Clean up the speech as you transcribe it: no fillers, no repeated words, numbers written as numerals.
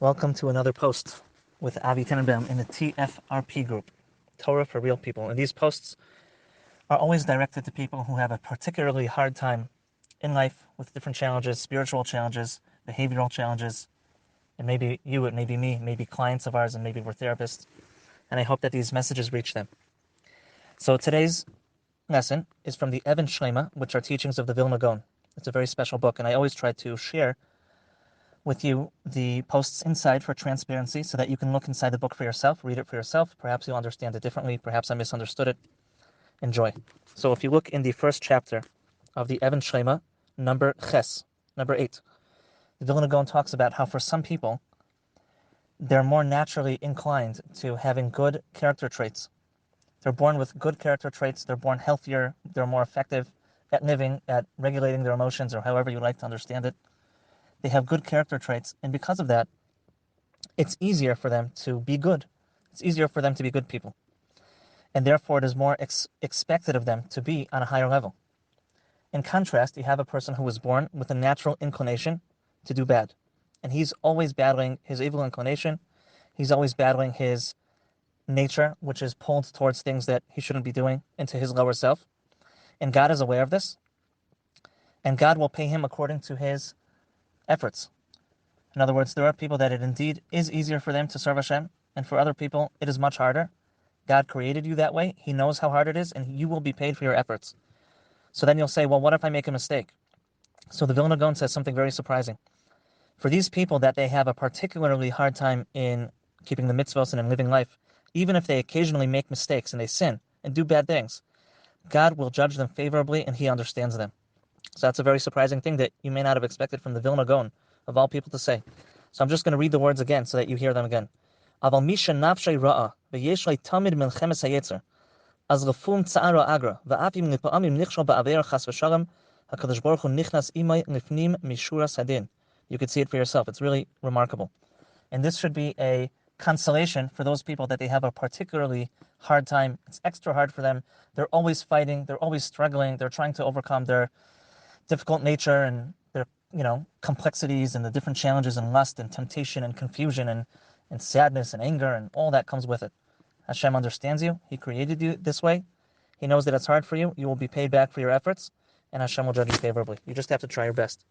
Welcome to another post with Avi Tenenbaum in the TFRP group, Torah for Real People. And these posts are always directed to people who have a particularly hard time in life with different challenges, spiritual challenges, behavioral challenges. And maybe you, it may be me, maybe clients of ours, and maybe we're therapists. And I hope that these messages reach them. So today's lesson is from the Even Shleima, which are teachings of the Vilna Gaon. It's a very special book, and I always try to share with you the posts inside for transparency so that you can look inside the book for yourself, read it for yourself. Perhaps you'll understand it differently. Perhaps I misunderstood it. Enjoy. So if you look in the first chapter of the Even Shleima, number Ches, number 8, the Vilna Gaon talks about how for some people, they're more naturally inclined to having good character traits. They're born with good character traits. They're born healthier. They're more effective at living, at regulating their emotions, or however you like to understand it. They have good character traits, and because of that, it's easier for them to be good. It's easier for them to be good people. And therefore, it is more expected of them to be on a higher level. In contrast, you have a person who was born with a natural inclination to do bad. And he's always battling his evil inclination. He's always battling his nature, which is pulled towards things that he shouldn't be doing, into his lower self. And God is aware of this. And God will pay him according to his efforts. In other words, there are people that it indeed is easier for them to serve Hashem, and for other people, it is much harder. God created you that way. He knows how hard it is, and you will be paid for your efforts. So then you'll say, well, what if I make a mistake? So the Vilna Gaon says something very surprising. For these people that they have a particularly hard time in keeping the mitzvos and in living life, even if they occasionally make mistakes and they sin and do bad things, God will judge them favorably and He understands them. So that's a very surprising thing that you may not have expected from the Vilna Gaon, of all people, to say. So I'm just going to read the words again so that you hear them again. Aval misha nafshay ra'a v'yesh lei tamid milchemes hayetzer az lefum tza'ara agra va'afim nipa'amim nichshal ba'aver chas v'shalom HaKadosh Baruch Hu nichnas imay nifnim mishuras hadin. You could see it for yourself. It's really remarkable. And this should be a consolation for those people that they have a particularly hard time. It's extra hard for them. They're always fighting. They're always struggling. They're trying to overcome their difficult nature and their, complexities and the different challenges and lust and temptation and confusion and sadness and anger and all that comes with it. Hashem understands you. He created you this way. He knows that it's hard for you. You will be paid back for your efforts, and Hashem will judge you favorably. You just have to try your best.